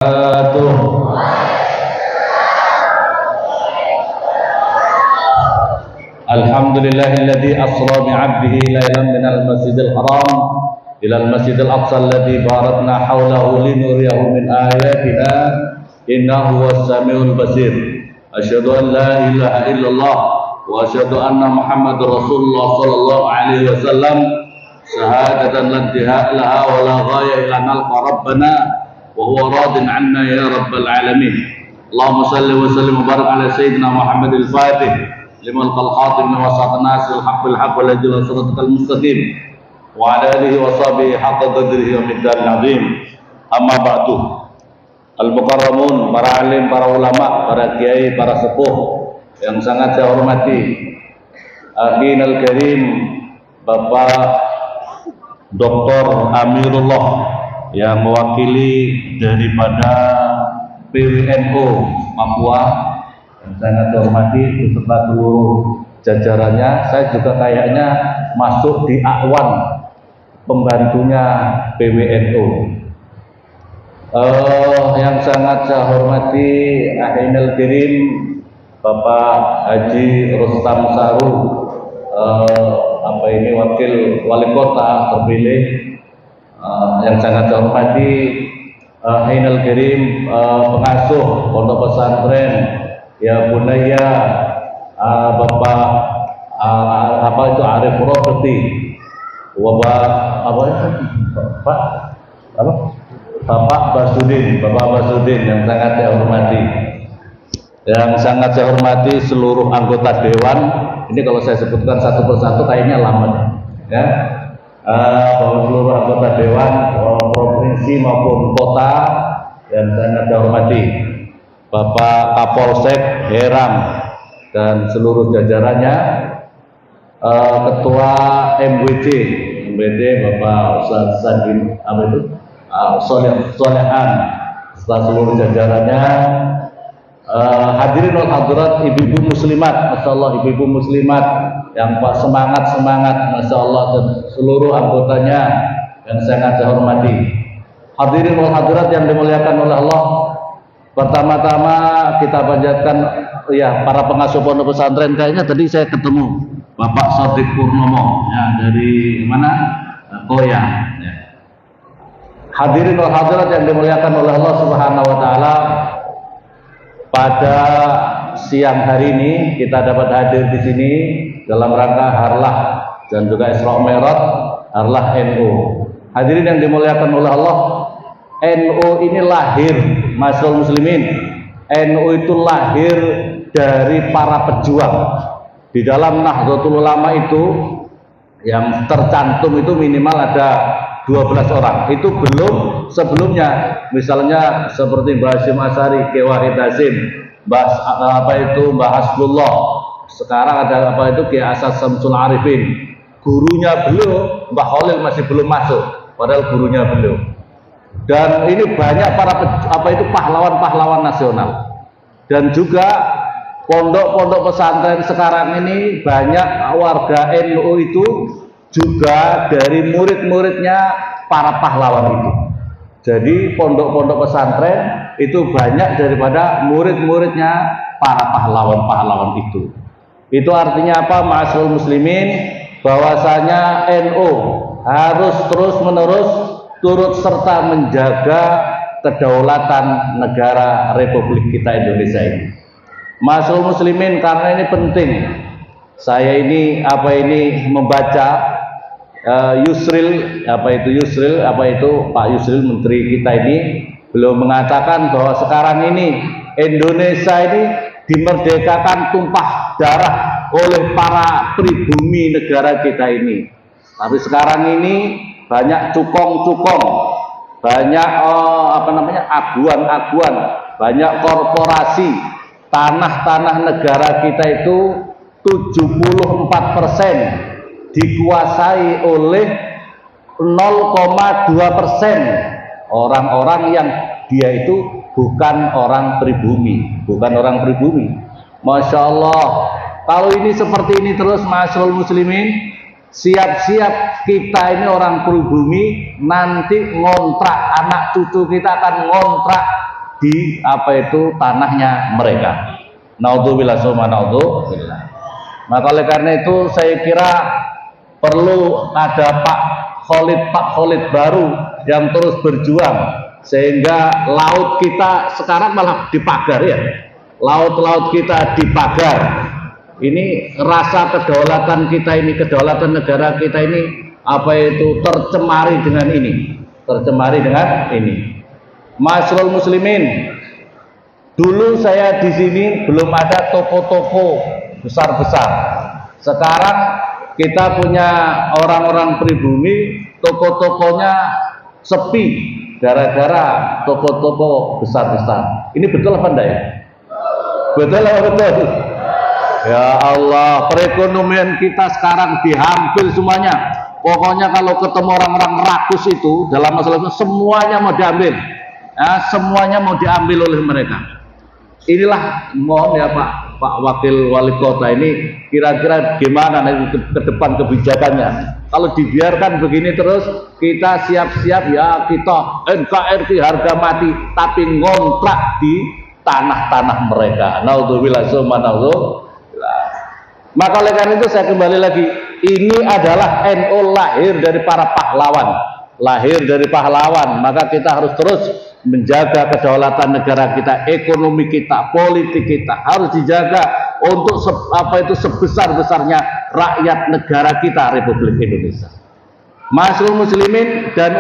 wabarakatuh. Alhamdulillahilladzi asra bi'abdihi lailan minal masjidil haram ilal masjidil aqsa alladzi barakna haulahu linuriyahu min ayatina innahu huwas samiul basir. Asyhadu an la ilaha illallah wa asyhadu anna muhammadar rasulullah sallallahu alaihi wasallam syahadatan la intihaa'a laha wa la ghaya illa nalqa rabbana wa huwa radin 'anna ya rabbal alamin. Allahumma shalli wa sallim wa barik ala sayyidina Muhammadil Fatih liman qal khatim wa saqnasil haqqil haqq wal ajil siratal mustaqim wa ala alihi wa sahbihi haqqa qadrihi wa miqdaril azim. Amma ba'du. Al-mukarramun, para alim, para ulama, para kiai, para sepuh yang sangat saya hormati, akhinal karim Bapak Dr. Amirullah yang mewakili daripada PWNU Papua yang sangat saya hormati beserta seluruh jajarannya. Saya juga kayaknya masuk di Akwan, pembantunya PWNU. Yang sangat saya hormati akhinal karim Bapak Haji Rustam Saru, wakil wali kota terpilih, yang sangat saya hormati akhinal karim pengasuh pondok pesantren ya Bunaya, Bapak Arif Rohati, Bapak Basudin yang sangat saya hormati. Yang sangat saya hormati seluruh anggota dewan. Ini kalau saya sebutkan satu persatu kayaknya lama ya. Bahwa seluruh anggota dewan provinsi maupun kota yang sangat saya hormati, Bapak Kapolsek Herang dan seluruh jajarannya, Ketua MWC Bapak Ustaz Sadin Solehan setelah seluruh jajarannya, hadirin wal hadirat, ibu-ibu muslimat, masya Allah, ibu-ibu muslimat yang semangat, masya Allah, dan seluruh anggotanya yang sangat saya hormati. Hadirin wal hadirat yang dimuliakan oleh Allah, pertama-tama kita panjatkan ya para pengasuh pondok pesantren. Kayaknya tadi saya ketemu Bapak Sodik Purnomo ya, dari mana? Koya ya. Hadirin wal hadirat yang dimuliakan oleh Allah Subhanahu wa taala, pada siang hari ini kita dapat hadir di sini dalam rangka harlah dan juga Isra Mi'raj harlah NU. Hadirin yang dimuliakan oleh Allah, NU ini lahir, masyaallah muslimin, NU itu lahir dari para pejuang. Di dalam Nahdlatul Ulama itu yang tercantum itu minimal ada 12 orang. Itu belum sebelumnya, misalnya seperti Mbah Hasyim Asy'ari, Kiai Wahid Hasyim, Mbah Hasbullah, sekarang ada Kiai Asad Samsul Arifin. Gurunya beliau Mbah Khalil masih belum masuk, padahal gurunya beliau. Dan ini banyak para pahlawan-pahlawan nasional. Dan juga pondok-pondok pesantren sekarang ini banyak warga NU itu juga dari murid-muridnya para pahlawan itu. Jadi pondok-pondok pesantren itu banyak daripada murid-muridnya para pahlawan-pahlawan itu. Itu artinya apa, ma'asyiral muslimin? Bahwasanya NU harus terus-menerus turut serta menjaga kedaulatan negara Republik kita Indonesia ini. Ma'asyiral muslimin, karena ini penting. Saya ini membaca Yusril, Pak Yusril Menteri kita ini, beliau mengatakan bahwa sekarang ini Indonesia ini dimerdekakan tumpah darah oleh para pribumi negara kita ini. Tapi sekarang ini banyak cukong-cukong, banyak aguan-aguan, banyak korporasi, tanah-tanah negara kita itu 74% dikuasai oleh 0,2% orang-orang yang dia itu bukan orang pribumi. Masya Allah, kalau ini seperti ini terus, ma'asyiral muslimin, siap-siap kita ini orang pribumi nanti ngontrak, anak cucu kita akan ngontrak di tanahnya mereka. Naudzubillah summa naudzubillah. Maka oleh karena itu saya kira perlu ada Pak Khalid baru yang terus berjuang sehingga laut kita sekarang malah dipagar ya. Laut-laut kita dipagar. Ini rasa kedaulatan kita ini, kedaulatan negara kita ini tercemari dengan ini. Tercemari dengan ini. Masyarul muslimin, dulu saya di sini belum ada toko-toko besar-besar. Sekarang kita punya orang-orang pribumi, toko-tokonya sepi gara-gara toko-toko besar-besar. Ini betul apa enggak ya? Betul apa betul? Ya Allah, perekonomian kita sekarang dihampir semuanya. Pokoknya kalau ketemu orang-orang rakus itu dalam masalah itu semuanya mau diambil. Ya, semuanya mau diambil oleh mereka. Inilah mohon ya Pak Wakil Wali Kota ini kira-kira gimana nanti ke depan kebijakannya. Kalau dibiarkan begini terus kita siap-siap ya kita NKRI harga mati tapi ngontrak di tanah-tanah mereka. Naudzubillah summa naudzubillah. Maka oleh karena itu saya kembali lagi, ini adalah NU lahir dari para pahlawan, lahir dari pahlawan. Maka kita harus terus menjaga kedaulatan negara kita, ekonomi kita, politik kita harus dijaga untuk sebesar-besarnya rakyat negara kita Republik Indonesia. Masyarul muslimin, dan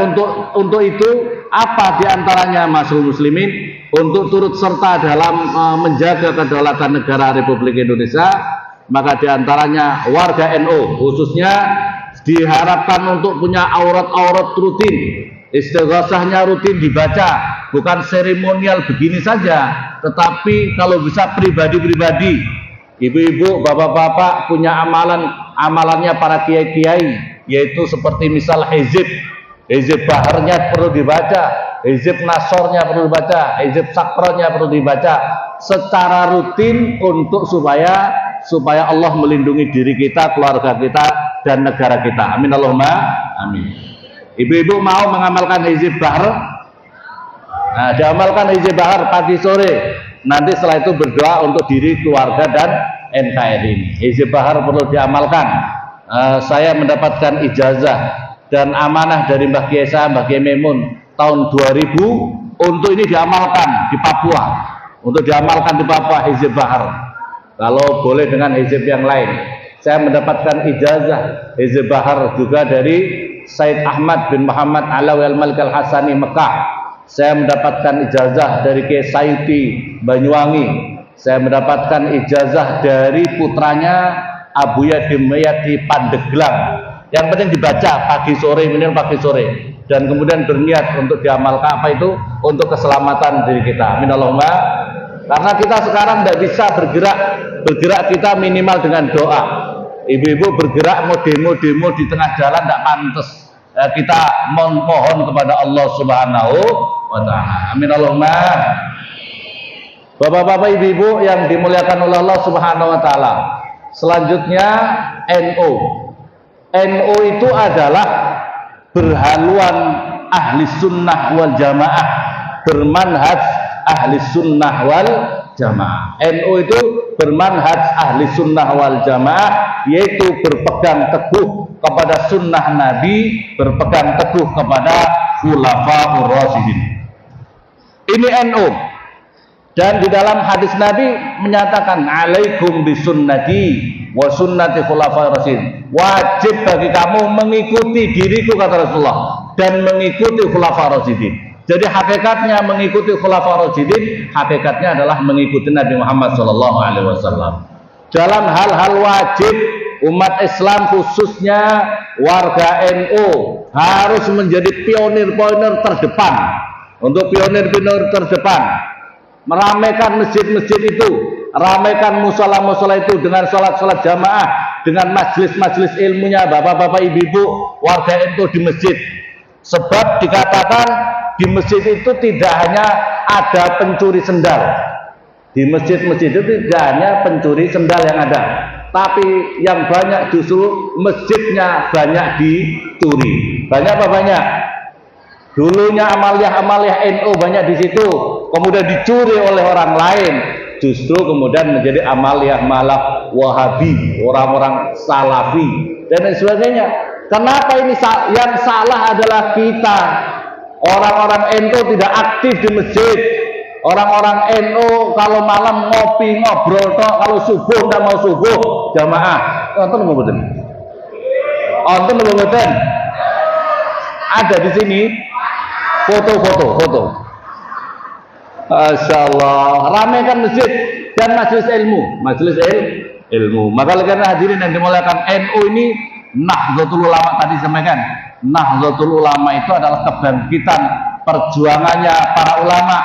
untuk itu apa diantaranya masyarul muslimin untuk turut serta dalam menjaga kedaulatan negara Republik Indonesia, maka diantaranya warga NU khususnya diharapkan untuk punya aurat-aurat rutin. Istighosahnya rutin dibaca, bukan seremonial begini saja, tetapi kalau bisa pribadi-pribadi. Ibu-ibu, bapak-bapak punya amalannya para kiai-kiai, yaitu seperti misal hizib baharnya perlu dibaca, hizib nasornya perlu dibaca, hizib sakronya perlu dibaca secara rutin untuk supaya Allah melindungi diri kita, keluarga kita, dan negara kita. Amin Allahumma amin. Ibu-ibu mau mengamalkan hizib bahar? Nah, diamalkan hizib bahar pagi sore. Nanti setelah itu berdoa untuk diri, keluarga, dan NKRI ini. Hizib bahar perlu diamalkan. Saya mendapatkan ijazah dan amanah dari Mbah Kiai Mbah Kiai Memun tahun 2000 untuk ini diamalkan di Papua. Untuk diamalkan di Papua hizib bahar. Kalau boleh dengan hizib yang lain. Saya mendapatkan ijazah hizib bahar juga dari Said Ahmad bin Muhammad Alawi Al-Malik Al-Hasani Mekah. Saya mendapatkan ijazah dari Kiai Sayuti Banyuwangi. Saya mendapatkan ijazah dari putranya Abu Yadim Mayati Pandeglang. Yang penting dibaca pagi sore, minimal pagi sore, dan kemudian berniat untuk diamalkan untuk keselamatan diri kita. Amin Allahumma. Karena kita sekarang tidak bisa bergerak kita minimal dengan doa. Ibu-ibu bergerak mau demo di tengah jalan tidak pantas. Kita mohon kepada Allah Subhanahu wa Ta'ala. Amin Allahumma. Bapak-bapak, ibu-ibu yang dimuliakan oleh Allah Subhanahu wa Ta'ala. Selanjutnya NU. NU itu adalah berhaluan ahli sunnah wal jamaah, bermanhaj ahli sunnah wal jamaah. NU itu bermanhaj ahli sunnah wal jamaah, yaitu berpegang teguh kepada sunnah Nabi, berpegang teguh kepada khulafaur rasyidin. Ini NU. Dan di dalam hadis Nabi menyatakan, alaikum bisunnati wa sunnati khulafaur rasyidin. Wajib bagi kamu mengikuti diriku, kata Rasulullah, dan mengikuti khulafaur rasyidin. Jadi hakikatnya mengikuti khulafaur rasyidin, hakikatnya adalah mengikuti Nabi Muhammad SAW. Dalam hal-hal wajib, umat Islam khususnya warga NU harus menjadi pionir-pionir terdepan. Untuk pionir-pionir terdepan, meramaikan masjid-masjid itu, ramaikan musola-musola itu dengan sholat-sholat jamaah, dengan majelis-majelis ilmunya bapak-bapak, ibu-ibu, warga NU di masjid. Sebab dikatakan di masjid itu tidak hanya ada pencuri sendal. Di masjid-masjid itu tidak hanya pencuri sendal yang ada, tapi yang banyak justru masjidnya banyak dicuri. Banyak apa banyak? Dulunya amaliyah NU banyak di situ. kemudian dicuri oleh orang lain, justru kemudian menjadi amaliyah malak wahabi, orang-orang salafi dan lain sebagainya. Kenapa ini yang salah adalah kita? Orang-orang NU tidak aktif di masjid. Orang-orang NU kalau malam ngopi ngobrol toh, kalau subuh tidak mau subuh jamaah. Nonton mboten? Nonton mboten? Ada di sini foto. Masya Allah, ramaikan masjid dan majelis ilmu. Maka karena hadirin yang dimuliakan, NU ini Nahdlatul Ulama tadi sampaikan. Nahdlatul Ulama itu adalah kebangkitan perjuangannya para ulama.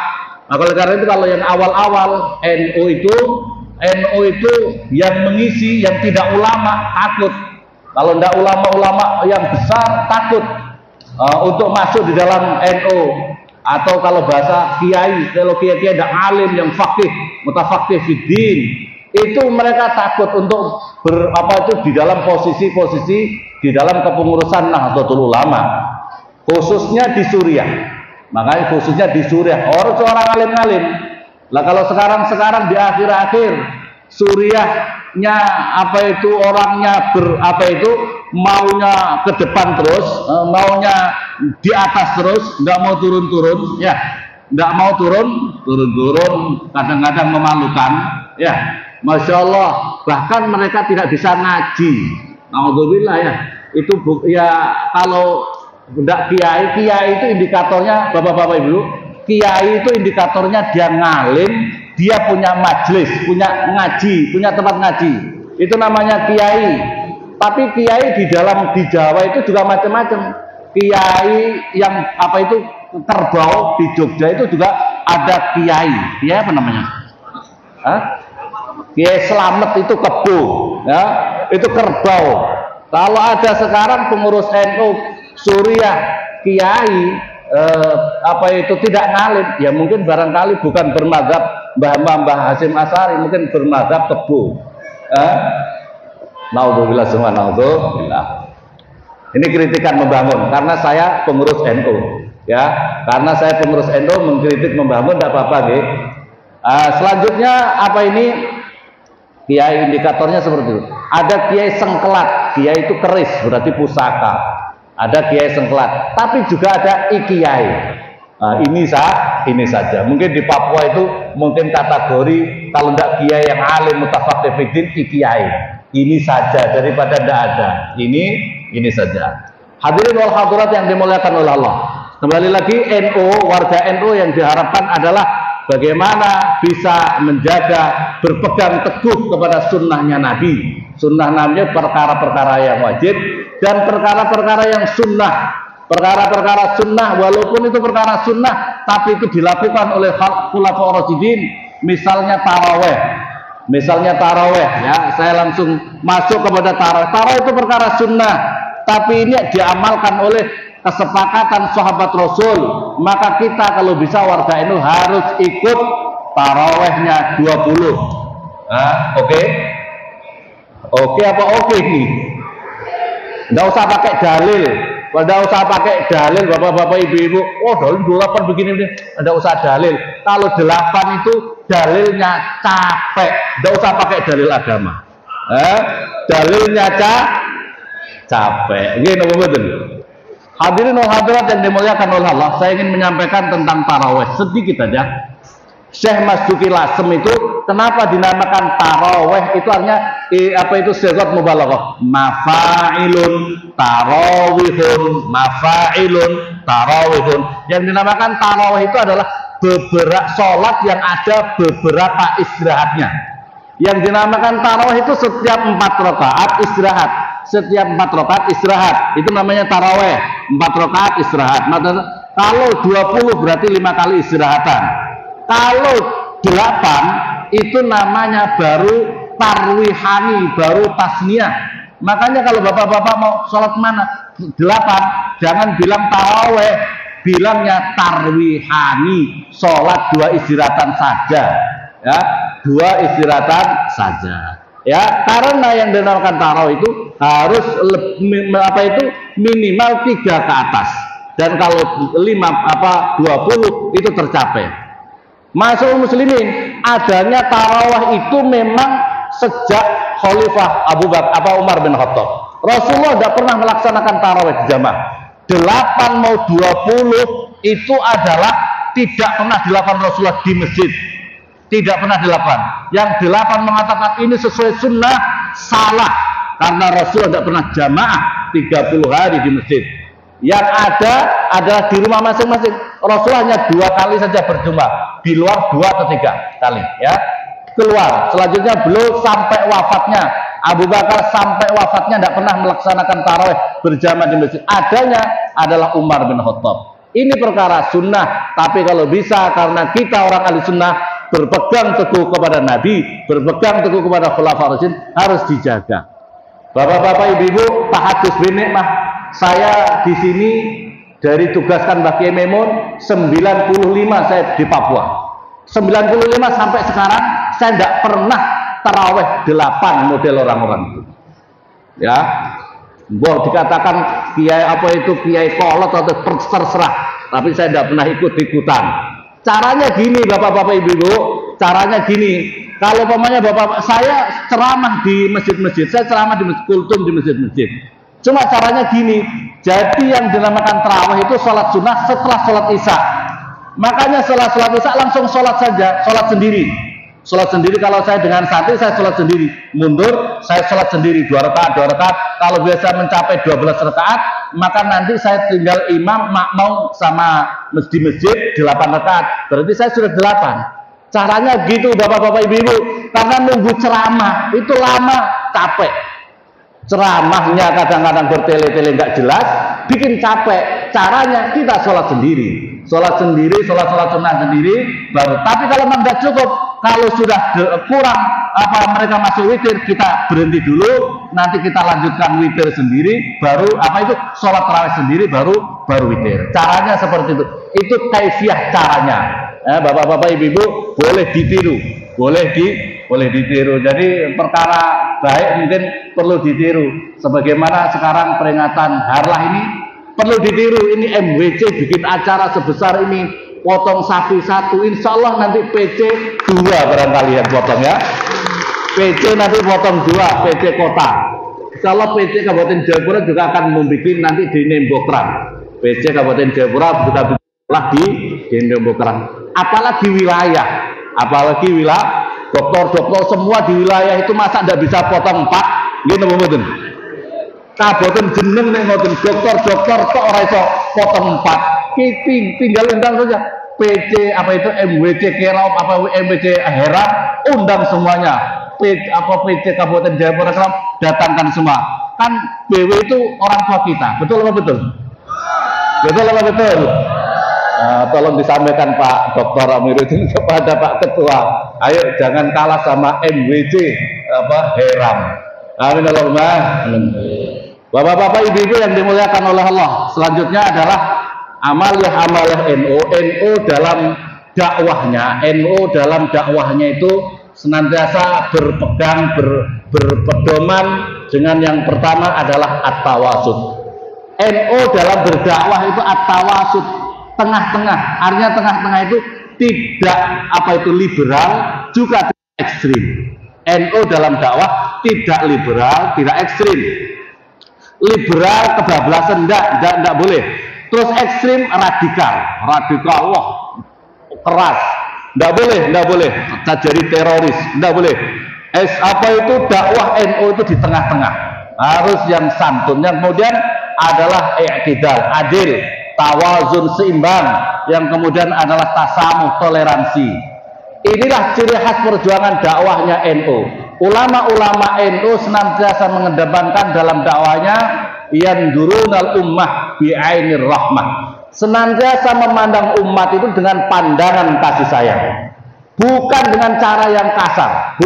Maka karena itu kalau yang awal-awal NU itu yang mengisi, yang tidak ulama takut. Kalau tidak ulama-ulama yang besar takut untuk masuk di dalam NU. Atau kalau bahasa kiai, kalau kiai tidak alim yang fakih, mutafakih fiddin, itu mereka takut untuk di dalam posisi di dalam kepengurusan Nahdlatul Ulama, khususnya di Suriah. Makanya khususnya di Suriah orang alim-alim. Lah kalau sekarang di akhir-akhir Suriahnya orangnya maunya ke depan terus, maunya di atas terus, nggak mau turun-turun, ya, nggak mau turun, kadang-kadang memalukan, ya, masya Allah, bahkan mereka tidak bisa ngaji, alhamdulillah ya, itu ya kalau tidak kiai itu indikatornya, bapak-bapak ibu, kiai itu indikatornya dia ngalim, dia punya majelis, punya ngaji, punya tempat ngaji, itu namanya kiai. Tapi kiai di Jawa itu juga macam-macam. Kiai yang kerbau di Jogja itu juga ada kiai. Kiai apa namanya? Kiai Slamet itu kebo, ya, itu kerbau. Kalau ada sekarang pengurus NU Suriah kiai tidak ngalim, ya mungkin barangkali bukan bermadzhab Mbah Hasyim Asy'ari, mungkin bermadzhab kebo. Naudzubillah semua, naudzubillah. Ini kritikan membangun karena saya pengurus NU, ya. Karena saya pengurus NU mengkritik membangun tidak apa-apa, nggih. Selanjutnya kiai indikatornya seperti itu. Ada kiai sengkelat, kiai itu keris, berarti pusaka. Ada kiai sengkelat, tapi juga ada ikiai. Ini saja. Mungkin di Papua itu mungkin kategori kalau tidak kiai yang alim mutafaqih fiddin, ikiai. Ini saja daripada tidak ada. Ini saja. Hadirin wal hadirat yang dimuliakan oleh Allah. Kembali lagi warga NU yang diharapkan adalah bagaimana bisa menjaga, berpegang teguh kepada sunnahnya Nabi. Sunnah Nabi perkara-perkara yang wajib dan perkara-perkara yang sunnah. Perkara-perkara sunnah walaupun itu perkara sunnah tapi itu dilakukan oleh khulafaur rasyidin, misalnya taraweh, ya, saya langsung masuk kepada taraweh. Taraweh itu perkara sunnah tapi ini diamalkan oleh kesepakatan sahabat Rasul. Maka kita kalau bisa warga NU harus ikut tarawehnya 20. Oke apa oke nih? Nggak usah pakai dalil. Nggak usah pakai dalil, bapak-bapak, ibu-ibu. Oh, dalil 8 begini nih. Nggak usah dalil. Kalau 8 itu dalilnya capek. Nggak usah pakai dalil agama. Dalilnya capek. Gini, betul. Hadirin wal hadirat yang dimuliakan oleh Allah, saya ingin menyampaikan tentang taraweh sedikit saja. Syekh Masduki Lasem itu kenapa dinamakan taraweh? Itu artinya sigat mubalaghah, mafa'ilun tarawihun, mafa'ilun tarawihun. Yang dinamakan taraweh itu adalah beberapa sholat yang ada beberapa istirahatnya. Yang dinamakan taraweh itu setiap 4 rakaat istirahat. Setiap 4 rakaat istirahat. Itu namanya taraweh. 4 rakaat istirahat. Kalau 20 berarti 5 kali istirahatan. Kalau 8 itu namanya baru tarwihani, baru tasniyah. Makanya kalau bapak-bapak mau sholat mana 8, jangan bilang taraweh, bilangnya tarwihani, sholat 2 istirahatan saja, ya, 2 istirahatan saja, ya. Karena yang dinamakan tarawih itu harus minimal 3 ke atas, dan kalau 20 itu tercapai. Masyaallah muslimin, adanya tarawih itu memang sejak Khalifah Abu Bakar apa Umar bin Khattab. Rasulullah tidak pernah melaksanakan tarawih di jamaah. 8 mau 20 itu adalah tidak pernah dilakukan Rasulullah di masjid. Tidak pernah dilakukan. Yang 8 mengatakan ini sesuai sunnah, salah. Karena Rasulullah tidak pernah jamaah 30 hari di masjid. Yang ada adalah di rumah masing-masing. Rasulullah hanya 2 kali saja berjumpa, di luar 2 atau 3 kali, ya. Keluar. Selanjutnya beliau sampai wafatnya, Abu Bakar sampai wafatnya tidak pernah melaksanakan tarawih berjamaah di masjid. Adanya adalah Umar bin Khattab. Ini perkara sunnah, tapi kalau bisa karena kita orang ahli sunnah berpegang teguh kepada Nabi, berpegang teguh kepada Khulafaur Rasyidin, harus dijaga. Bapak-bapak, ibu-ibu, tahadus binikmah. Saya di sini dari tugaskan Mbak Kiai Memun 95 saya di Papua. 95 sampai sekarang saya tidak pernah taraweh 8 model orang-orang itu. Ya. Boh dikatakan kiai apa itu kiai kolot atau terserah, tapi saya tidak pernah ikut-ikutan. Caranya gini bapak-bapak ibu-ibu, caranya gini. Kalau pamannya bapak saya ceramah di masjid-masjid, saya ceramah di masjid kultum di masjid-masjid. Cuma caranya gini, jadi yang dinamakan tarawih itu sholat sunnah setelah sholat isya. Makanya setelah sholat isya langsung sholat saja, sholat sendiri. Sholat sendiri kalau saya dengan santri saya sholat sendiri. Mundur saya sholat sendiri 2 rakaat, 2 rakaat. Kalau biasa mencapai 12 rakaat, maka nanti saya tinggal imam makmum sama di masjid 8 rakaat. Berarti saya sudah 8. Caranya gitu bapak-bapak ibu-ibu. Karena nunggu ceramah itu lama, capek. Ceramahnya kadang-kadang bertele-tele nggak jelas, bikin capek. Caranya kita sholat sendiri, sholat sunnah sendiri, baru. Tapi kalau memang nggak cukup, kalau sudah kurang apa mereka masuk witir, kita berhenti dulu, nanti kita lanjutkan witir sendiri, baru apa itu sholat tarawih sendiri, baru witir. Caranya seperti itu. Itu kaifiah caranya. Bapak-bapak ibu-ibu boleh ditiru, boleh ditiru. Jadi perkara baik mungkin perlu ditiru. Sebagaimana sekarang peringatan Harlah ini perlu ditiru. Ini MWC bikin acara sebesar ini, potong sapi 1. Insya Allah nanti PC 2 barangkali yang potong ya. PC nanti potong 2, PC kota. Insya Allah PC Kabupaten Jayapura juga akan membuat nanti di Nembokran. PC Kabupaten Jayapura juga bikinlah di Nembokran. Apalagi wilayah dokter semua di wilayah itu masa tidak bisa potong 4 gitu mboten. Kabupaten jeneng nek ngoten dokter kok ora iso potong 4. Tinggal undang saja PC apa itu MWC Keraup apa MWC Hera, undang semuanya. PC Kabupaten Jayapura datangkan semua. Kan BW itu orang tua kita. Betul apa betul? Betul. Tolong disampaikan Pak Dr. Amiruddin kepada Pak Ketua, ayo jangan kalah sama MWC Heram. Amin Allahumma. Bapak-bapak ibu-ibu yang dimuliakan oleh Allah, selanjutnya adalah amaliyah NU dalam dakwahnya itu senantiasa berpedoman dengan yang pertama adalah at-tawasud. NU dalam berdakwah itu at-tawasud, tengah-tengah. Artinya tengah-tengah itu tidak liberal, juga tidak ekstrim. NU dalam dakwah tidak liberal, tidak ekstrim. Liberal kebablasan enggak boleh. Terus ekstrim radikal, wah keras, enggak boleh. Jadi teroris, enggak boleh. Dakwah NU itu di tengah-tengah. Harus yang santun. Yang kemudian adalah i'tidal, adil, tawazun, seimbang, yang kemudian adalah tasamuh, toleransi. Inilah ciri khas perjuangan dakwahnya NU. Ulama-ulama NU senantiasa mengedepankan dalam dakwahnya yandurunal ummah bi'ainir rahmah. Senantiasa memandang umat itu dengan pandangan kasih sayang, bukan dengan cara yang kasar,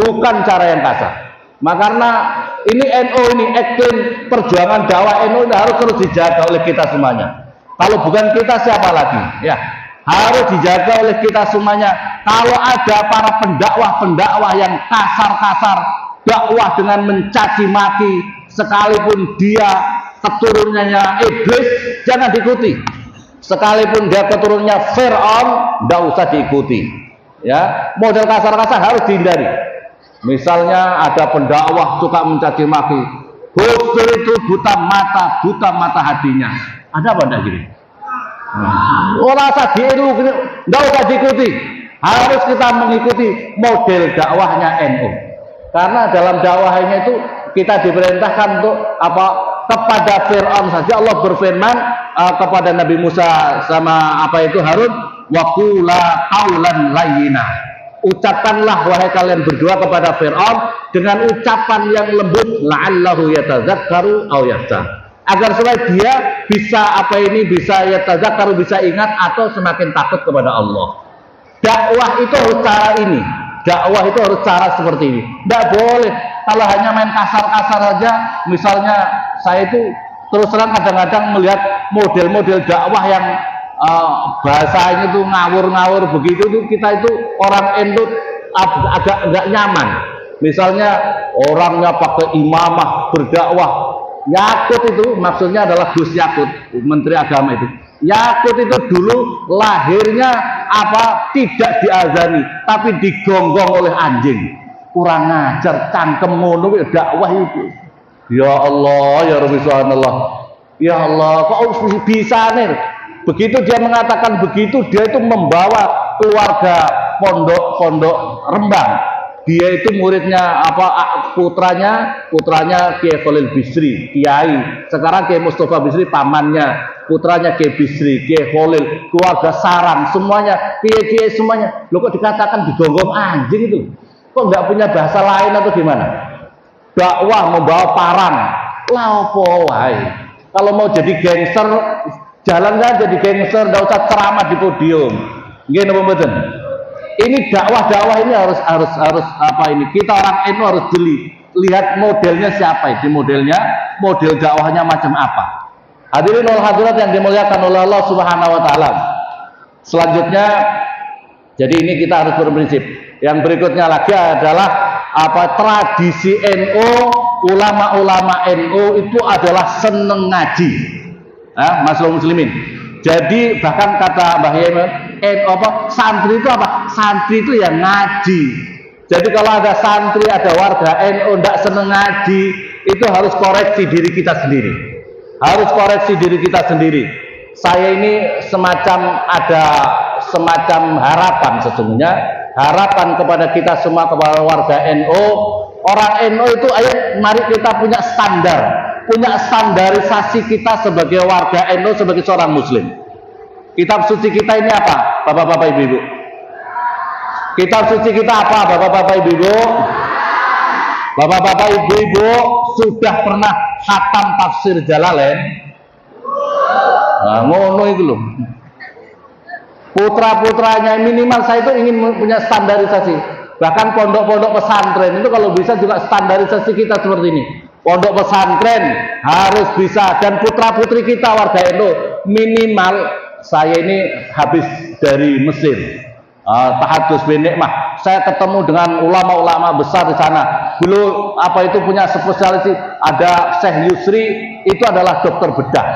Karena ini NU ini iklim perjuangan dakwah NU harus terus dijaga oleh kita semuanya. Kalau bukan kita siapa lagi? Ya, harus dijaga oleh kita semuanya. Kalau ada para pendakwah yang kasar-kasar, dakwah dengan mencaci maki, sekalipun dia keturunannya iblis, jangan diikuti. Sekalipun dia keturunannya Fir'aun, tidak usah diikuti. Ya, model kasar-kasar harus dihindari. Misalnya ada pendakwah suka mencaci maki, Gus Dur itu buta mata hatinya. Ada apa enggak gini? Orang usah diiru, enggak usah diikuti. Harus kita mengikuti model dakwahnya NU. Karena dalam dakwahnya itu kita diperintahkan untuk apa? Kepada Fir'aun saja Allah berfirman kepada Nabi Musa sama apa itu Harun, wa qula qaulan layyina. Ucapkanlah wahai kalian berdua kepada Fir'aun dengan ucapan yang lembut, la'allahu yatadzakkaru aw yakhsha, agar supaya dia bisa bisa yatadzakkaru, bisa ingat atau semakin takut kepada Allah. Dakwah itu harus cara ini, dakwah itu harus cara seperti ini. Tidak boleh kalau hanya main kasar-kasar saja. Misalnya saya itu terus terang kadang-kadang melihat model-model dakwah yang bahasanya itu ngawur-ngawur begitu, itu kita itu orang NU agak nggak nyaman. Misalnya orangnya pakai imamah berdakwah, Yakut itu maksudnya adalah Gus Yakut, Menteri Agama itu. Yakut itu dulu lahirnya tidak diazani, tapi digonggong oleh anjing. Kurang ajar, cangkem ngono dakwah itu. Ya Allah, ya Rabbi subhanallah. Ya Allah, kok bisa nih? Begitu dia mengatakan begitu, dia itu membawa keluarga pondok Rembang. Dia itu muridnya putranya Kiai Khalil Bisri, Kiai. Sekarang Kiai Mustafa Bisri pamannya, putranya Kiai Bisri, Kiai Khalil, keluarga sarang semuanya, kiai semuanya. Loh, kok dikatakan digonggong anjing itu? Kok nggak punya bahasa lain atau gimana? Dakwah membawa parang, laopo wae. Kalau mau jadi gangster, jalan kan jadi gangster, nggak usah ceramah di podium. Nggih napa mboten? Ini dakwah ini harus ini. Kita orang NU harus jeli, lihat modelnya siapa ini, model dakwahnya macam apa. Hadirin wal hadirat yang dimuliakan oleh Allah Subhanahu wa taala. Selanjutnya, jadi ini kita harus berprinsip. Yang berikutnya lagi adalah tradisi NU, ulama-ulama NU itu adalah seneng ngaji. Masyaallah muslimin. Jadi bahkan kata Mbah Yemen, santri itu apa? Santri itu yang ngaji. Jadi kalau ada santri, ada warga NU tidak seneng ngaji, itu harus koreksi diri kita sendiri. Harus koreksi diri kita sendiri. Saya ini ada semacam harapan sesungguhnya, harapan kepada kita semua, kepada warga NU. Orang NU itu, ayo mari kita punya standarisasi kita sebagai warga NU, sebagai seorang muslim. Kitab suci kita ini apa, bapak-bapak ibu-ibu? Kitab suci kita apa, bapak-bapak ibu-ibu? Bapak-bapak ibu-ibu sudah pernah khatam tafsir Jalalain? Nah, ngono itu loh. Putra-putranya minimal saya itu ingin punya standarisasi. Bahkan pondok-pondok pesantren itu kalau bisa juga standarisasi kita seperti ini. Pondok pesantren harus bisa, dan putra-putri kita warga NU minimal, saya ini habis dari Mesir, tahadus bin nikmah, saya ketemu dengan ulama-ulama besar di sana. Dulu punya spesialis, ada Syekh Yusri, itu adalah dokter bedah.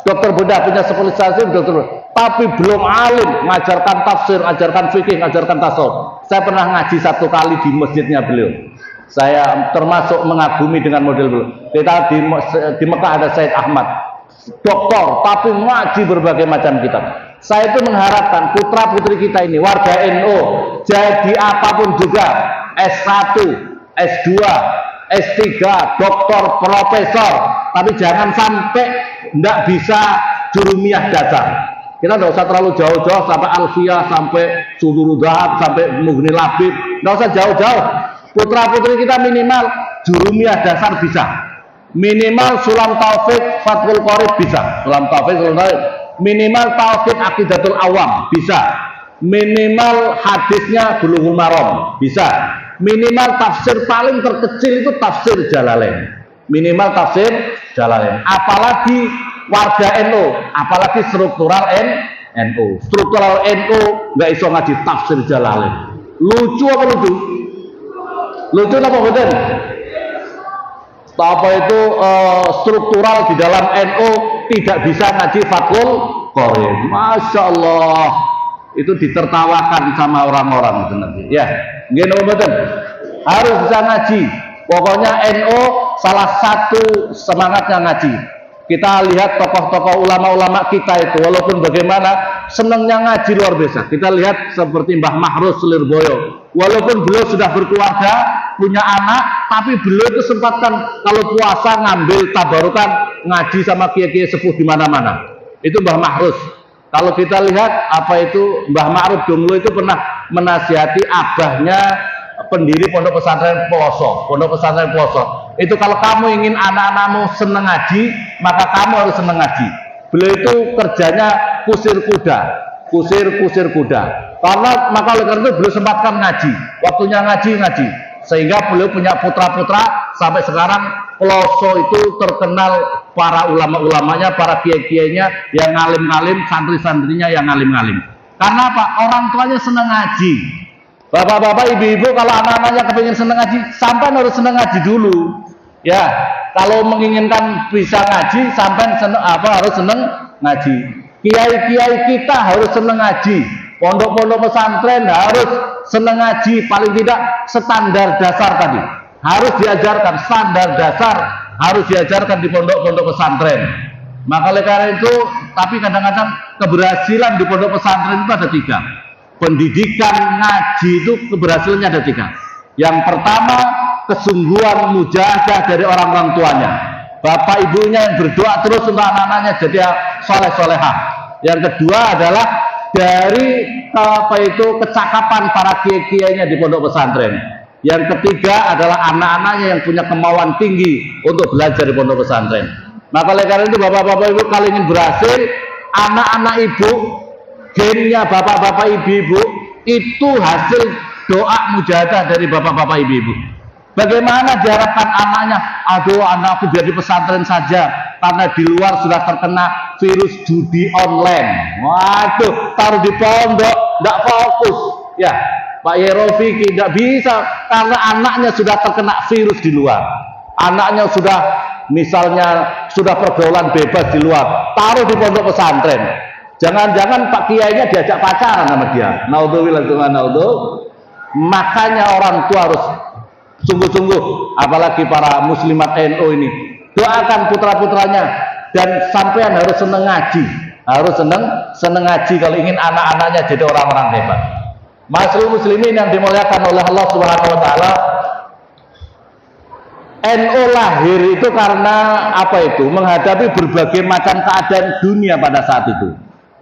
Dokter bedah punya spesialis dokter bedah, tapi belum alim, mengajarkan tafsir, mengajarkan fikih, mengajarkan tasawuf. Saya pernah ngaji 1 kali di masjidnya beliau. Saya termasuk mengagumi dengan model beliau. Kita di Mekah ada Said Ahmad, doktor tapi ngaji berbagai macam kitab. Saya itu mengharapkan putra putri kita ini warga NU jadi apapun juga, S1, S2, S3, doktor, profesor, tapi jangan sampai tidak bisa jurumiyah dasar. Kita tidak usah terlalu jauh-jauh sampai Alfiyah, sampai Suduru Dhahab, sampai Mughni Labib, tidak usah jauh-jauh. Putra putri kita minimal jurumiyah dasar bisa, minimal Sulam Taufik, Fathul Qorib bisa, Sulam Taufik, minimal Tauhid Aqidatul Awam bisa, minimal hadisnya Bulughul Maram bisa, minimal tafsir paling terkecil itu tafsir Jalalain, minimal tafsir Jalalain. Apalagi warga NU, apalagi struktural NU, struktural NU nggak iso ngaji tafsir Jalalain. Lucu apa lucu? Lucu apa betul? Apa itu struktural di dalam NU tidak bisa ngaji Fathul Qorib. Masya Allah, itu ditertawakan sama orang-orang itu nanti. Ya, gini betul. Harus bisa ngaji. Pokoknya NU salah satu semangatnya ngaji. Kita lihat tokoh-tokoh ulama-ulama kita itu, walaupun bagaimana senangnya ngaji luar biasa. Kita lihat seperti Mbah Mahrus Lirboyo. Walaupun beliau sudah berkeluarga, punya anak, tapi beliau itu sempatkan kalau puasa ngambil tabarukan ngaji sama kiai-kiai sepuh di mana-mana. Itu Mbah Mahrus. Kalau kita lihat apa itu Mbah Ma'ruf Donglo itu pernah menasihati abahnya pendiri pondok pesantren Ploso. Pondok pesantren Ploso. Itu kalau kamu ingin anak-anakmu senang ngaji, maka kamu harus senang ngaji. Beliau itu kerjanya kusir kuda, kusir kuda. Karena maka oleh karena itu beliau sempatkan ngaji. Waktunya ngaji. Sehingga beliau punya putra-putra sampai sekarang Ploso itu terkenal para ulama-ulamanya, para kiai-kiainya yang ngalim-ngalim, santri-santrinya yang ngalim-ngalim. Karena apa? Orang tuanya senang ngaji. Bapak-bapak, ibu-ibu, kalau anak-anaknya kepingin senang ngaji, sampai harus senang ngaji dulu. Ya, kalau menginginkan bisa ngaji, sampai harus senang ngaji. Kiai-kiai kita harus senang ngaji. Pondok-pondok pesantren harus senang ngaji, paling tidak standar dasar tadi. Harus diajarkan standar dasar, harus diajarkan di pondok-pondok pesantren. Maka oleh karena itu, tapi kadang-kadang keberhasilan di pondok pesantren itu ada 3. Pendidikan ngaji itu keberhasilannya ada 3. Yang pertama, kesungguhan mujahadah dari orang-orang tuanya. Bapak ibunya yang berdoa terus untuk anak-anaknya jadi soleh-solehah. Yang kedua adalah dari kecakapan para kiai-kiainya di pondok pesantren. Yang ketiga adalah anak-anaknya yang punya kemauan tinggi untuk belajar di pondok pesantren. Maka oleh karena itu bapak-bapak ibu kalau ingin berhasil, anak-anak ibu, gennya bapak-bapak ibu-ibu itu hasil doa mujahadah dari bapak-bapak ibu-ibu. Bagaimana diharapkan anaknya, aduh anakku biar di pesantren saja karena di luar sudah terkena virus judi online. Waduh, taruh di pondok, tidak fokus. Ya, Pak Yerofiki tidak bisa karena anaknya sudah terkena virus di luar. Anaknya sudah misalnya sudah pergaulan bebas di luar, taruh di pondok pesantren. Jangan-jangan Pak Kiainya diajak pacaran sama dia. Naudzubillah. Makanya orang tua harus sungguh-sungguh, apalagi para muslimat NU ini, doakan putra-putranya dan sampean harus seneng ngaji, harus seneng ngaji kalau ingin anak-anaknya jadi orang-orang hebat. Masyaallah muslimin yang dimuliakan oleh Allah Subhanahu wa taala, NU lahir itu karena apa itu? Menghadapi berbagai macam keadaan dunia pada saat itu.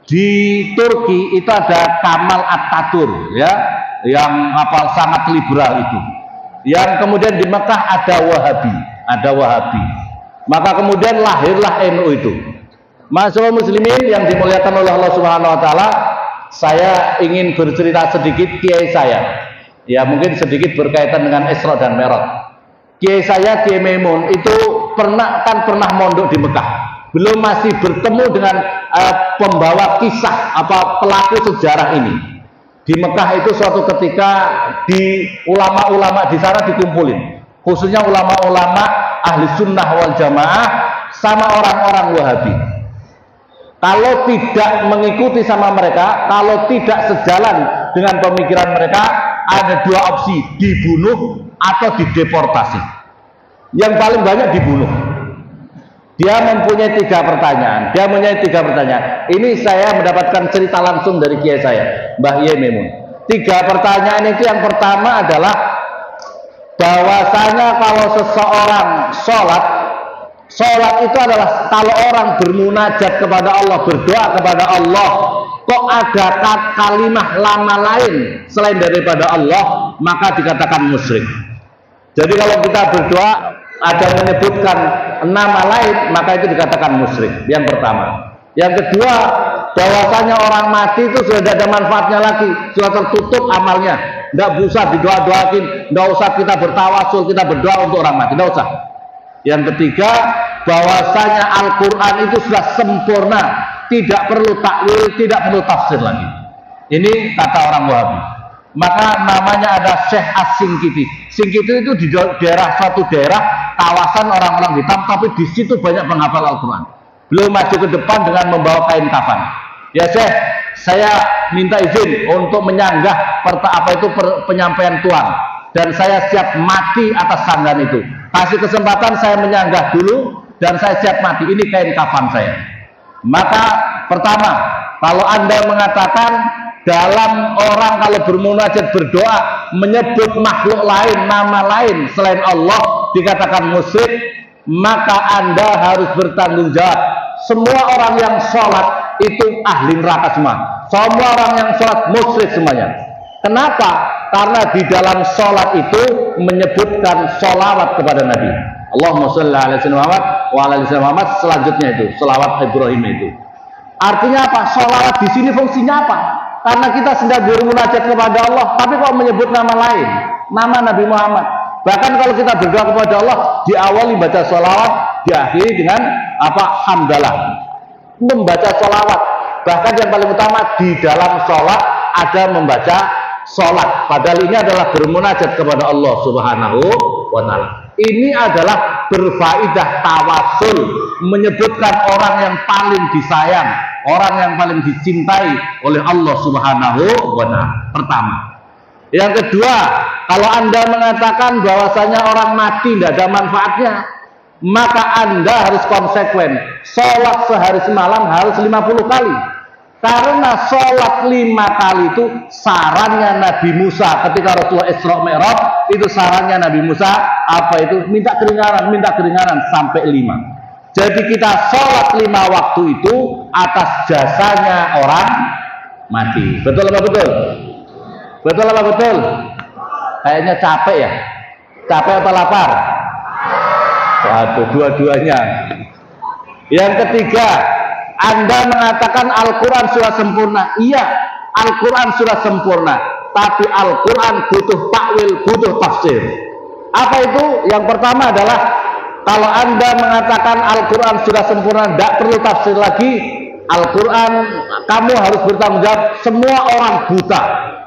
Di Turki itu ada Kamal Atatürk, ya, yang sangat liberal itu. Yang kemudian di Mekah ada Wahabi. Maka kemudian lahirlah NU itu. Masyaallah muslimin yang dimuliakan oleh Allah Subhanahu wa taala, saya ingin bercerita sedikit kiai saya. Ya, mungkin sedikit berkaitan dengan Isra dan Mi'raj. Kiai saya, Kiai Maimun itu pernah mondok di Mekah. Belum masih bertemu dengan pembawa kisah pelaku sejarah ini. Di Mekah itu suatu ketika di ulama-ulama di sana dikumpulin, khususnya ulama-ulama ahli sunnah wal jamaah sama orang-orang Wahabi. Kalau tidak mengikuti sama mereka, kalau tidak sejalan dengan pemikiran mereka, ada 2 opsi, dibunuh atau dideportasi. Yang paling banyak dibunuh. Dia mempunyai 3 pertanyaan. Ini saya mendapatkan cerita langsung dari kiai saya, Mbah Ye Maimun. 3 pertanyaan itu, yang pertama adalah bahwasanya kalau seseorang sholat itu adalah kalau orang bermunajat kepada Allah, berdoa kepada Allah, kok ada kalimat lama lain selain daripada Allah, maka dikatakan musyrik. Jadi kalau kita berdoa ada menyebutkan nama lain, maka itu dikatakan musyrik. Yang pertama. Yang kedua, bahwasanya orang mati itu sudah tidak ada manfaatnya lagi, sudah tertutup amalnya, tidak usah didoa-doakin, tidak usah kita bertawasul, kita berdoa untuk orang mati, tidak usah. Yang ketiga, bahwasanya Al-Quran itu sudah sempurna, tidak perlu takwil, tidak perlu tafsir lagi. Ini kata orang Wahabi. Maka namanya ada Syekh As-Singkiti. Singkiti itu di suatu daerah kawasan orang-orang hitam, tapi di situ banyak penghafal Al-Quran. Beliau maju ke depan dengan membawa kain kafan. Ya Syekh, saya minta izin untuk menyanggah penyampaian Tuhan, dan saya siap mati atas sanggahan itu. Kasih kesempatan saya menyanggah dulu, dan saya siap mati. Ini kain kafan saya. Maka pertama, kalau Anda mengatakan dalam orang kalau bermunajat berdoa menyebut makhluk lain, nama lain selain Allah dikatakan musyrik, maka Anda harus bertanggung jawab. Semua orang yang sholat itu ahli neraka semua. Semua orang yang sholat musyrik semuanya. Kenapa? Karena di dalam sholat itu menyebutkan sholawat kepada Nabi. Allahumma sholli ala sayyidina Muhammad wa ala ali sayyidina Muhammad, selanjutnya itu sholawat Ibrahim itu. Artinya apa? Sholawat di sini fungsinya apa? Karena kita sedang bermunajat kepada Allah, tapi kok menyebut nama lain, nama Nabi Muhammad. Bahkan kalau kita berdoa kepada Allah, diawali baca sholawat, diakhiri dengan apa? Hamdalah. Membaca sholawat. Bahkan yang paling utama di dalam sholat ada membaca sholat. Padahal ini adalah bermunajat kepada Allah Subhanahu wa Ta'ala. Ini adalah berfaidah tawasul, menyebutkan orang yang paling disayang, orang yang paling dicintai oleh Allah Subhanahu wa Ta'ala. Pertama. Yang kedua, kalau Anda mengatakan bahwasanya orang mati tidak ada manfaatnya, maka Anda harus konsekuen. Sholat sehari semalam harus 50 kali. Karena sholat 5 kali itu sarannya Nabi Musa ketika Rasulullah Isra Mi'raj, itu sarannya Nabi Musa apa itu? Minta keringanan sampai 5. Jadi kita sholat 5 waktu itu atas jasanya orang mati. Betul apa betul? Betul apa betul? Kayaknya capek ya? Capek apa lapar? Waduh, dua-duanya. Yang ketiga, Anda mengatakan Al-Quran sudah sempurna. Iya, Al-Quran sudah sempurna, tapi Al-Quran butuh takwil, butuh tafsir. Apa itu? Yang pertama adalah kalau Anda mengatakan Al-Quran sudah sempurna, tidak perlu tafsir lagi. Al-Quran, kamu harus bertanggung jawab. Semua orang buta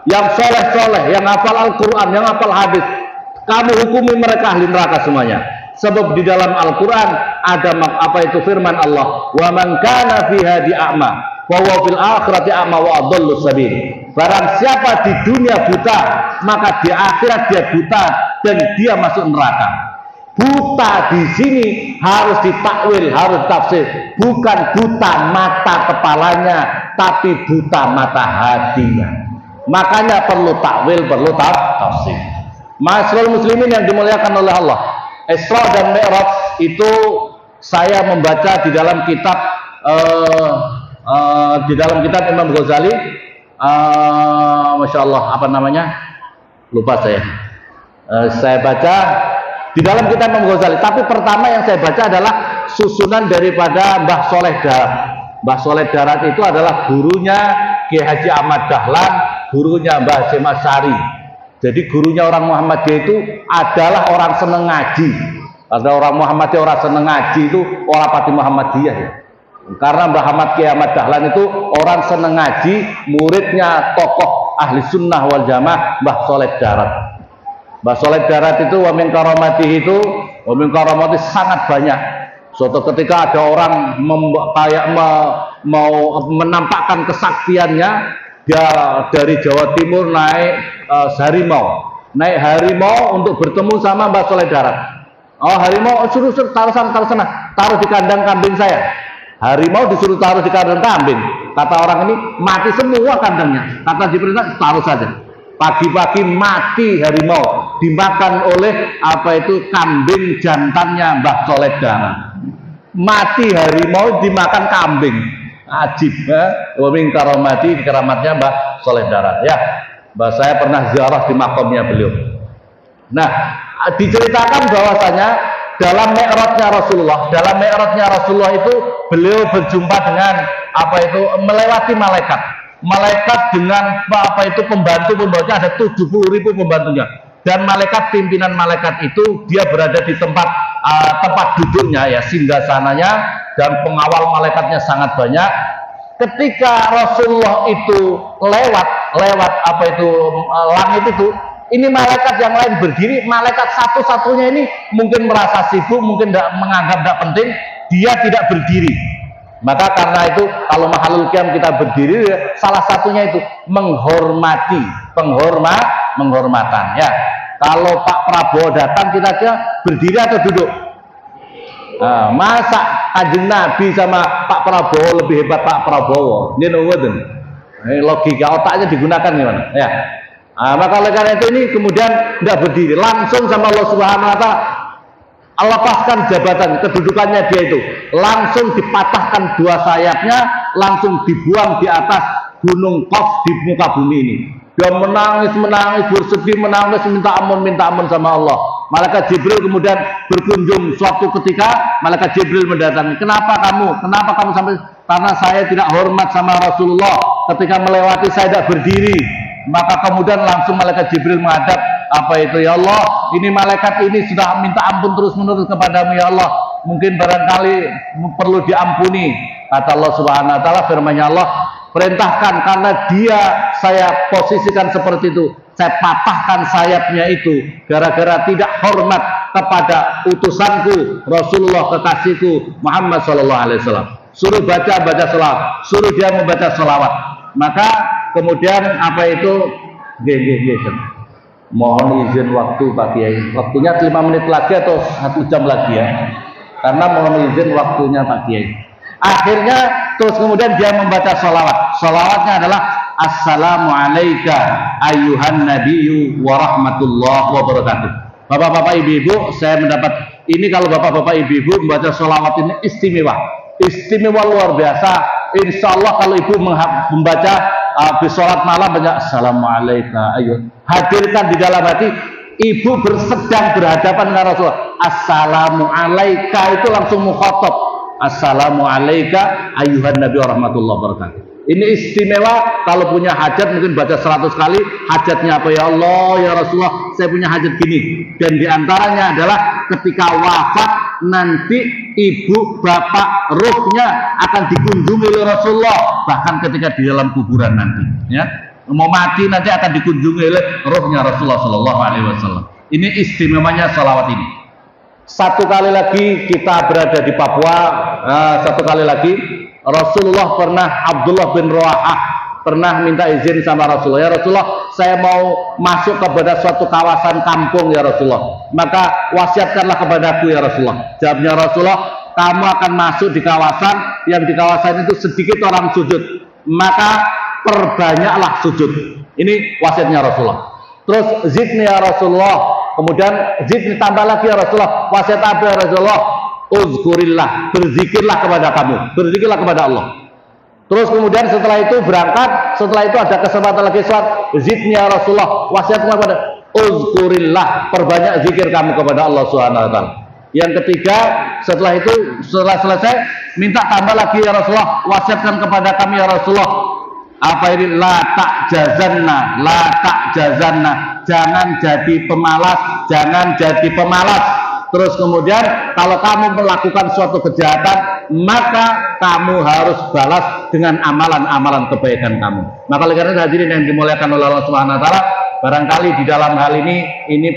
yang soleh-soleh, yang hafal Al-Quran, yang hafal hadis, kamu hukumi mereka ahli neraka semuanya. Sebab di dalam Al-Quran ada apa itu firman Allah, wa man kana fi hadi a'ma wa huwa fil akhirati a'ma wa adallu sabil. Barang siapa di dunia buta, maka di akhirat dia buta dan dia masuk neraka. Buta di sini harus ditakwil, harus tafsir. Bukan buta mata kepalanya, tapi buta mata hatinya. Makanya perlu takwil, perlu tafsir. Ma'asyiral muslimin yang dimuliakan oleh Allah, Isra dan Mi'raj itu saya membaca di dalam kitab Imam Ghazali, Masya Allah, apa namanya? Lupa saya. Saya baca di dalam kitab Imam Ghazali. Tapi pertama yang saya baca adalah susunan daripada Mbah Soleh Darat. Mbah Soleh Darat itu adalah gurunya Kiai Haji Ahmad Dahlan, gurunya Mbah Hasyim Asy'ari. Jadi gurunya orang Muhammadiyah itu adalah orang seneng ngaji. Ada orang Muhammadiyah, orang seneng ngaji itu orang pati Muhammadiyah ya. Karena Mbah Ahmad Kiai Ahmad Dahlan itu orang seneng ngaji, muridnya tokoh ahli sunnah wal jamaah Mbah Soleh Darat. Mbah Soleh Darat itu wa min karamatihi itu, wa min karamati sangat banyak. Suatu ketika ada orang mau menampakkan kesaktiannya, dia dari Jawa Timur naik harimau untuk bertemu sama Mbah Soleh Darat. Oh, harimau suruh taruh sana, taruh di kandang kambing saya. Harimau disuruh taruh di kandang kambing. Kata orang ini, mati semua kandangnya. Kata diperintah, taruh saja. Pagi-pagi mati harimau, dimakan oleh apa itu kambing jantannya Mbah Soleh Darat. Mati harimau dimakan kambing. Ajib ya. Wa min karamati, keramatnya Mbah Soleh Darat ya. Mbah saya pernah ziarah di makamnya beliau. Nah, diceritakan bahwasanya dalam Mi'rajnya Rasulullah itu beliau berjumpa dengan apa itu melewati malaikat. Malaikat dengan apa itu pembantunya ada 70.000 pembantunya. Dan malaikat, pimpinan malaikat itu dia berada di tempat duduknya ya, singgasananya, dan pengawal malaikatnya sangat banyak. Ketika Rasulullah itu lewat apa itu langit itu, ini malaikat yang lain berdiri. Malaikat satu-satunya ini mungkin merasa sibuk, mungkin menganggap tidak penting, dia tidak berdiri. Maka karena itu kalau mahalul qiyam kita berdiri, salah satunya itu menghormati, penghormatan ya. Kalau Pak Prabowo datang kita berdiri atau duduk? Nah, masa Kanjeng Nabi sama Pak Prabowo lebih hebat Pak Prabowo? Ini logika otaknya digunakan gimana? Ya. Nah, maka oleh karena itu ini kemudian tidak berdiri, langsung sama Allah Subhanahu Wa Taala lepaskan jabatan kedudukannya dia itu, langsung dipatahkan dua sayapnya, langsung dibuang di atas gunung Qaf di muka bumi ini. Dia menangis bersedih, menangis minta ampun sama Allah. Malaikat Jibril kemudian berkunjung suatu ketika, malaikat Jibril mendatangi. Kenapa kamu sampai? Karena saya tidak hormat sama Rasulullah ketika melewati saya tidak berdiri. Maka kemudian langsung malaikat Jibril menghadap, apa itu ya Allah, ini malaikat ini sudah minta ampun terus menerus kepadamu ya Allah, mungkin barangkali perlu diampuni. Kata Allah Subhanahu Wa Taala, firman-Nya Allah, perintahkan, karena dia saya posisikan seperti itu, saya patahkan sayapnya itu gara-gara tidak hormat kepada utusanku Rasulullah, kekasihku Muhammad Sallallahu Alaihi Wasallam. Suruh baca selawat, suruh dia membaca selawat. Maka kemudian apa itu mohon izin waktu Pak Kiai, waktunya 5 menit lagi atau 1 jam lagi ya, karena mohon izin waktunya Pak Kiai. Akhirnya terus kemudian dia membaca salawatnya adalah assalamualaikum ayyuhan nabiyyu wa rahmatullahi wa barakatuh. Bapak-bapak ibu-ibu, saya mendapat ini, kalau bapak-bapak ibu-ibu membaca salawat ini istimewa luar biasa. Insya Allah kalau ibu membaca habis sholat malam banyak assalamualaikum ayyuhan, hadirkan di dalam hati ibu sedang berhadapan dengan Rasulullah. Assalamualaikum itu langsung mukhatab, assalamualaikum ayyuhan nabi warahmatullahi wabarakatuh. Ini istimewa. Kalau punya hajat mungkin baca 100 kali. Hajatnya apa? Ya Allah, ya Rasulullah, saya punya hajat gini. Dan diantaranya adalah ketika wafat nanti ibu bapak ruhnya akan dikunjungi oleh Rasulullah, bahkan ketika di dalam kuburan nanti ya, mau mati nanti akan dikunjungi oleh ruhnya Rasulullah Shallallahu Alaihi Wasallam. Ini istimewanya salawat ini. Satu kali lagi kita berada di Papua, satu kali lagi Rasulullah pernah, Abdullah bin Rawahah pernah minta izin sama Rasulullah, ya Rasulullah, saya mau masuk kepada suatu kawasan kampung ya Rasulullah, maka wasiatkanlah kepadaku ya Rasulullah. Jawabnya Rasulullah, kamu akan masuk di kawasan yang di kawasan itu sedikit orang sujud, maka perbanyaklah sujud. Ini wasiatnya Rasulullah. Terus zidni ya Rasulullah, kemudian zidni tambah lagi ya Rasulullah. Wasiat apa ya Rasulullah? Uzkurillah, berzikirlah kepada kamu, berzikirlah kepada Allah. Terus kemudian setelah itu berangkat, setelah itu ada kesempatan lagi sholat, zidni ya Rasulullah, wasiatnya kepada uzkurillah, perbanyak zikir kamu kepada Allah Subhanahu Wa Taala. Yang ketiga, setelah itu, setelah selesai, minta tambah lagi ya Rasulullah, wasiatkan kepada kami ya Rasulullah, apa ini? La tak jazanna, jangan jadi pemalas, jangan jadi pemalas. Terus kemudian kalau kamu melakukan suatu kejahatan, maka kamu harus balas dengan amalan-amalan kebaikan kamu. Maka oleh karena hadirin yang dimuliakan oleh Allah Subhanahu Wa Taala, barangkali di dalam hal ini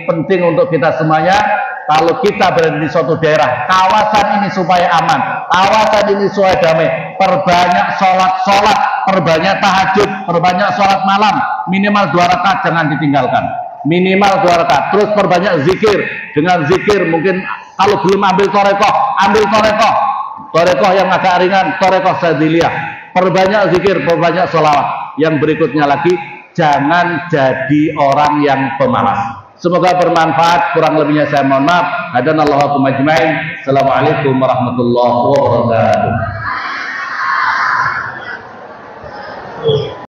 penting untuk kita semuanya. Kalau kita berada di suatu daerah, kawasan ini supaya aman, kawasan ini supaya damai, perbanyak sholat, perbanyak tahajud, perbanyak sholat malam, minimal 2 rakaat jangan ditinggalkan, minimal 2 rakaat. Terus perbanyak zikir, dengan zikir mungkin kalau belum ambil torekoh yang agak ringan, torekoh sadiliyah, perbanyak zikir, perbanyak sholawat. Yang berikutnya lagi, jangan jadi orang yang pemalas. Semoga bermanfaat, kurang lebihnya saya mohon maaf. Hadanallahu majma'in. Assalamualaikum warahmatullahi wabarakatuh.